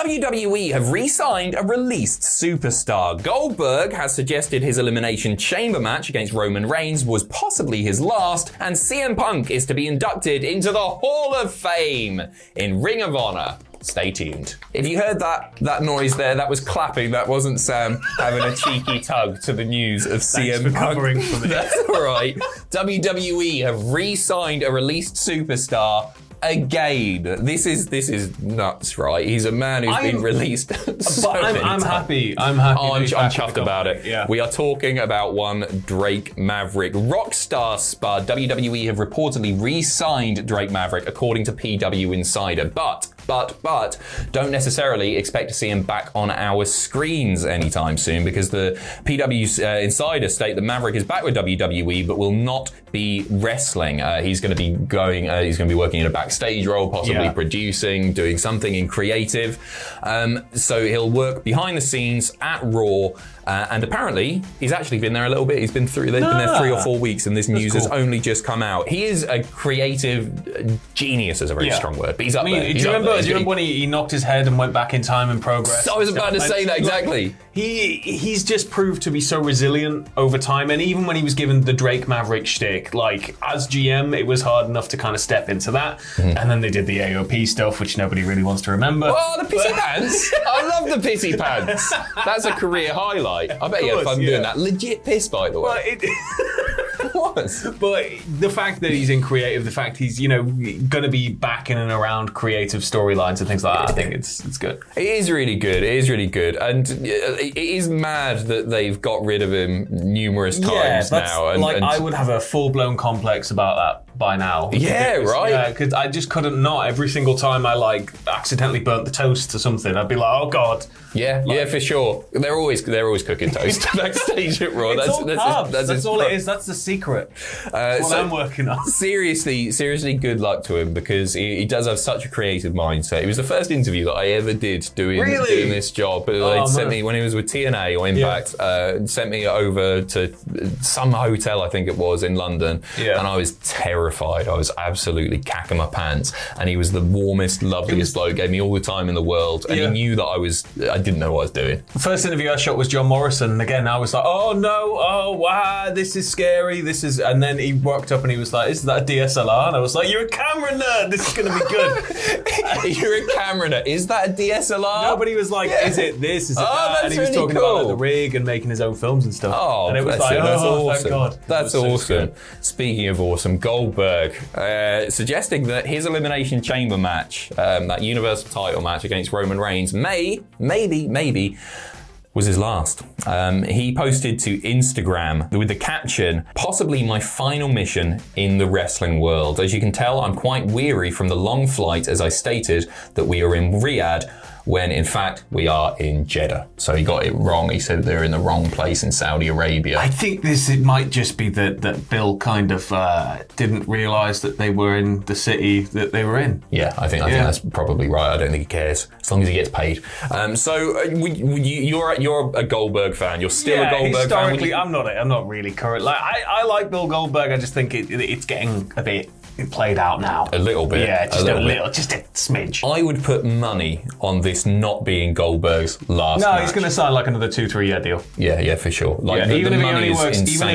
WWE have re-signed a released superstar. Goldberg has suggested his Elimination Chamber match against Roman Reigns was possibly his last, and CM Punk is to be inducted into the Hall of Fame in Ring of Honor. Stay tuned. If you heard that noise there, that was clapping. That wasn't Sam having a cheeky tug to the news of CM Punk. Covering for me. That's all right. WWE have re-signed a released superstar again. This is nuts, right? He's a man who's been released so many I'm times. happy. I'm chuffed about it. Yeah. We are talking about one Drake Maverick. Rockstar Spud. WWE have reportedly re-signed Drake Maverick, according to PW Insider. But don't necessarily expect to see him back on our screens anytime soon, because the PW Insider state that Maverick is back with WWE but will not be wrestling. He's going to be working in a backstage role, possibly producing, doing something in creative. So he'll work behind the scenes at Raw. And apparently, he's actually been there a little bit. They've been there 3 or 4 weeks, and this news has only just come out. He is a creative genius, is a very strong word, but he's up there. Do you remember when he knocked his head and went back in time and progressed? I was about to say that, exactly. He's just proved to be so resilient over time, and even when he was given the Drake Maverick shtick, like, as GM, it was hard enough to kind of step into that, and then they did the AOP stuff, which nobody really wants to remember. Oh, the pissy pants! I love the pissy pants! That's a career highlight. I bet you had fun doing that. Legit piss, by the way. What? But the fact that he's in creative, the fact he's, going to be back in and around creative storylines and things like that, I think it's good. It is really good. And it is mad that they've got rid of him numerous times now. I would have a full-blown complex about that by now. Yeah, right? Yeah, because I just couldn't not. Every single time I accidentally burnt the toast or something, I'd be like, oh God. Yeah, for sure. They're always cooking toast backstage at Raw. That's all it is. That's the secret. That's what I'm working on. Seriously, good luck to him, because he does have such a creative mindset. It was the first interview that I ever did doing this job. They sent me when he was with TNA or Impact. Sent me over to some hotel, I think it was, in London, and I was terrified. I was absolutely cacking my pants, and he was the warmest, loveliest bloke. Gave me all the time in the world, and he knew that I didn't know what I was doing. The first interview I shot was John Morrison, and again I was like, oh no, oh wow, this is scary, and then he walked up and he was like, is that a DSLR? And I was like, you're a camera nerd, this is going to be good. You're a camera nerd, is that a DSLR? No, but he was like, is it this, is it that? And he was talking about the rig and making his own films and stuff. Oh, and it was like, that's awesome. Thank God. That's awesome. Speaking of awesome, Goldberg suggesting that his Elimination Chamber match, that Universal title match against Roman Reigns, maybe was his last. He posted to Instagram with the caption, possibly my final mission in the wrestling world. As you can tell, I'm quite weary from the long flight, as I stated that we are in Riyadh, when in fact we are in Jeddah. So he got it wrong. He said they're in the wrong place in Saudi Arabia. I think it might just be that Bill kind of didn't realise that they were in the city that they were in. Yeah, I think that's probably right. I don't think he cares, as long as he gets paid. You're a Goldberg fan. You're still a Goldberg historically, fan. I'm not really current. Like I like Bill Goldberg. I just think it's getting a bit played out now. A little bit. Yeah, just a little, just a smidge. I would put money on this not being Goldberg's last match. He's going to sign like another 2-3 year deal. Yeah, for sure. Like even if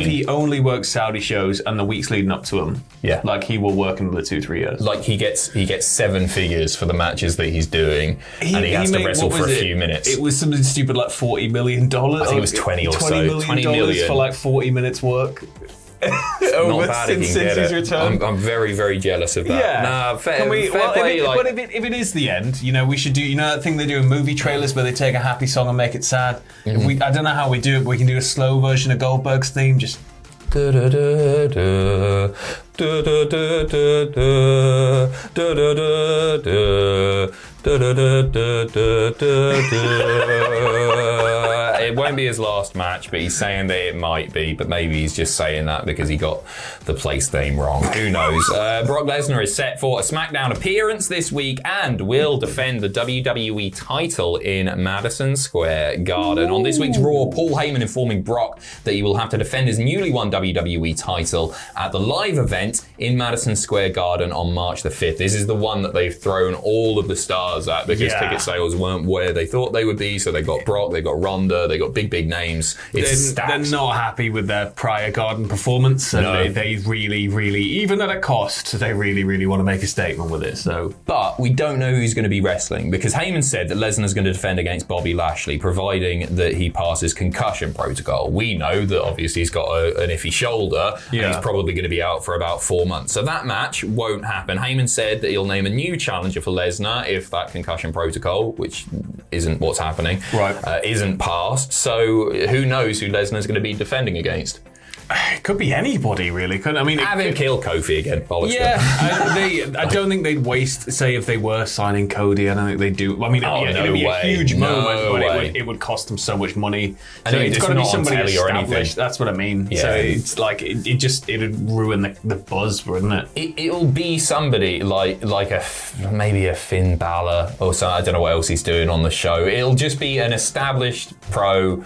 he only works Saudi shows and the weeks leading up to them, like he will work another 2-3 years. Like he gets 7 figures for the matches that he's doing, and he has to wrestle for a few minutes. It was something stupid like $40 million. I think it was 20 or so. $20 million for like 40 minutes work. Not bad since his return. I'm very, very jealous of that. Yeah. Nah, fair play. But if it is the end, we should do, that thing they do in movie trailers where they take a happy song and make it sad. Mm-hmm. I don't know how we do it, but we can do a slow version of Goldberg's theme, just... It won't be his last match, but he's saying that it might be, but maybe he's just saying that because he got the place name wrong. Who knows? Brock Lesnar is set for a SmackDown appearance this week and will defend the WWE title in Madison Square Garden. Ooh. On this week's Raw, Paul Heyman informing Brock that he will have to defend his newly won WWE title at the live event event in Madison Square Garden on March the 5th. This is the one that they've thrown all of the stars at because ticket sales weren't where they thought they would be. So they got Brock, they got Ronda, they got big names. They're not happy with their prior Garden performance, and they really, even at a cost, they really want to make a statement with it. So, but we don't know who's going to be wrestling because Heyman said that Lesnar's going to defend against Bobby Lashley, providing that he passes concussion protocol. We know that obviously he's got an iffy shoulder and he's probably going to be out for about 4 months. So that match won't happen. Heyman said that he'll name a new challenger for Lesnar if that concussion protocol, which isn't what's happening, isn't passed. So who knows who Lesnar's going to be defending against? It could be anybody, really. Have him kill Kofi again. I don't think they'd waste, say, if they were signing Cody. I don't think they'd do. I mean, it'd be a huge moment, but it would cost them so much money. And so it's got to be somebody established. That's what I mean. Yeah. So it's like it'd ruin the buzz, wouldn't it? It'll be somebody like maybe a Finn Balor or something. I don't know what else he's doing on the show. It'll just be an established pro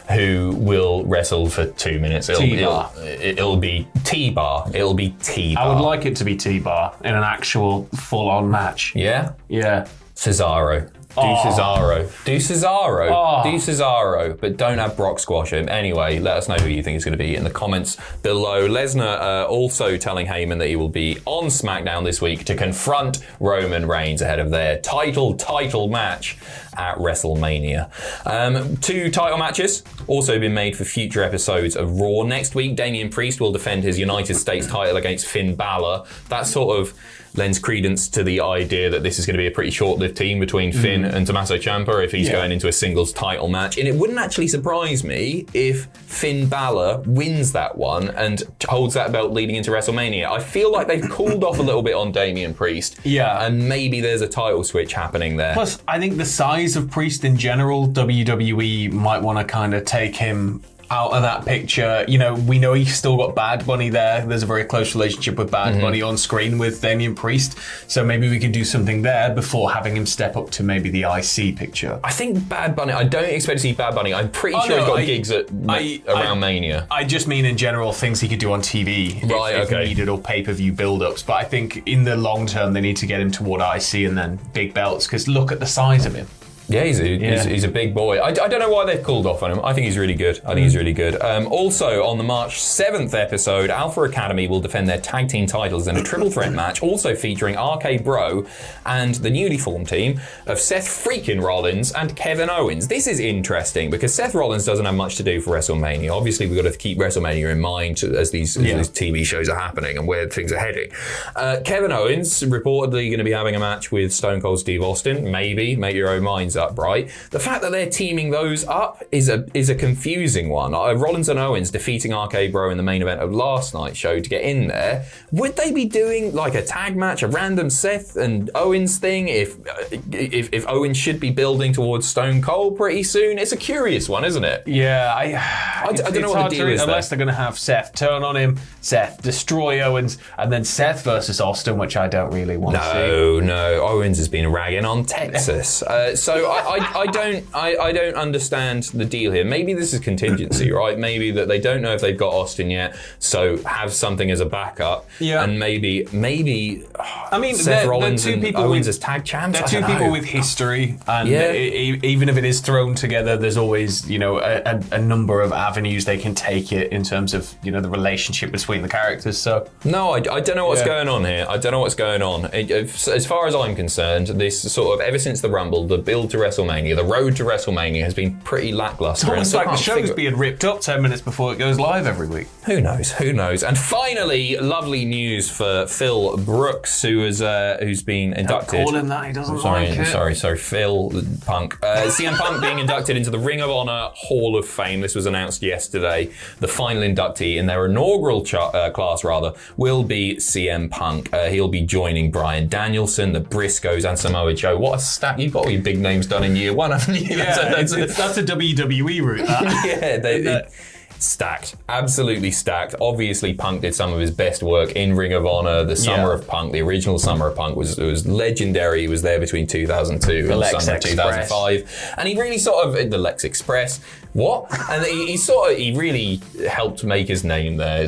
who will wrestle for 2 minutes. It'll be T-Bar. It'll be T-Bar. I would like it to be T-Bar in an actual full-on match. Yeah? Yeah. Cesaro. Do Cesaro, but don't have Brock squash him. Anyway, let us know who you think is going to be in the comments below. Lesnar also telling Heyman that he will be on SmackDown this week to confront Roman Reigns ahead of their title match at WrestleMania. 2 title matches also been made for future episodes of Raw. Next week, Damien Priest will defend his United States title against Finn Balor. That sort of lends credence to the idea that this is going to be a pretty short-lived team between Finn and Tommaso Ciampa if he's going into a singles title match. And it wouldn't actually surprise me if Finn Balor wins that one and holds that belt leading into WrestleMania. I feel like they've cooled off a little bit on Damien Priest. Yeah. And maybe there's a title switch happening there. Plus, I think the size of Priest in general, WWE might want to kind of take him out of that picture. You know, we know he's still got Bad Bunny there. There's a very close relationship with Bad Bunny on screen with Damien Priest. So maybe we can do something there before having him step up to maybe the IC picture. I think Bad Bunny, I don't expect to see Bad Bunny. I'm pretty sure he's got gigs around Mania. I just mean in general things he could do on TV if needed, or pay-per-view build-ups. But I think in the long term they need to get him toward IC and then big belts, because look at the size of him. Yeah, he's a big boy. I don't know why they've called off on him. I think he's really good. Also, on the March 7th episode, Alpha Academy will defend their tag team titles in a triple threat match, also featuring RK Bro and the newly formed team of Seth freaking Rollins and Kevin Owens. This is interesting because Seth Rollins doesn't have much to do for WrestleMania. Obviously, we've got to keep WrestleMania in mind as these TV shows are happening and where things are heading. Kevin Owens reportedly going to be having a match with Stone Cold Steve Austin. Maybe, make your own minds up, right? The fact that they're teaming those up is a confusing one. Rollins and Owens defeating RK Bro in the main event of last night's show to get in there. Would they be doing like a tag match, a random Seth and Owens thing if Owens should be building towards Stone Cold pretty soon? It's a curious one, isn't it? Yeah, I don't know what the deal is unless they're going to have Seth turn on him, Seth destroy Owens, and then Seth versus Austin, which I don't really want to see. No, Owens has been ragging on Texas. So I don't understand the deal here. Maybe this is contingency, right? Maybe that they don't know if they've got Austin yet, so have something as a backup. Yeah. And maybe I mean, Seth Rollins and Owens as tag champs. They're two people with history, and even if it is thrown together, there's always a number of avenues they can take it in terms of the relationship between the characters. So no, I don't know what's going on here. I don't know what's going on. As far as I'm concerned, this sort of ever since the Rumble, the build to WrestleMania, the road to WrestleMania has been pretty lackluster. It's almost like the show's being ripped up 10 minutes before it goes live every week. Who knows? And finally, lovely news for Phil Brooks, who's been inducted. Don't call him that, he doesn't like it. Sorry, Phil Punk. CM Punk being inducted into the Ring of Honor Hall of Fame. This was announced yesterday. The final inductee in their inaugural class, will be CM Punk. He'll be joining Bryan Danielson, the Briscoes, and Samoa Joe. What a stat! You've got all your big names done in year one, haven't you? Yeah, that's a WWE route. That. Stacked, absolutely stacked. Obviously, Punk did some of his best work in Ring of Honor. The Summer of Punk, the original Summer of Punk was legendary. He was there between 2002 and summer of 2005, and he really sort of the Lex Express. What? And he really helped make his name there.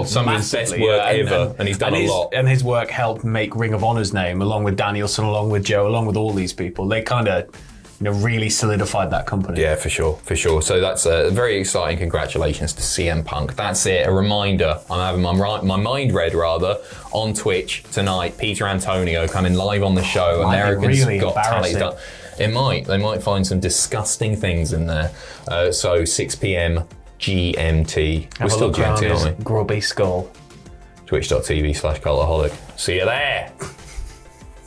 Some of his best work ever, and he's done a lot. And his work helped make Ring of Honor's name, along with Danielson, along with Joe, along with all these people. They kind of, really solidified that company. Yeah, for sure. So that's very exciting. Congratulations to CM Punk. That's it. A reminder. I'm having my mind read rather on Twitch tonight. Peter Antonio coming live on the show. Americans really Got Talent. They might find some disgusting things in there. So 6 p.m. GMT. We're still GMT, aren't we? Grubby skull. Twitch.tv/Cultaholic. See you there.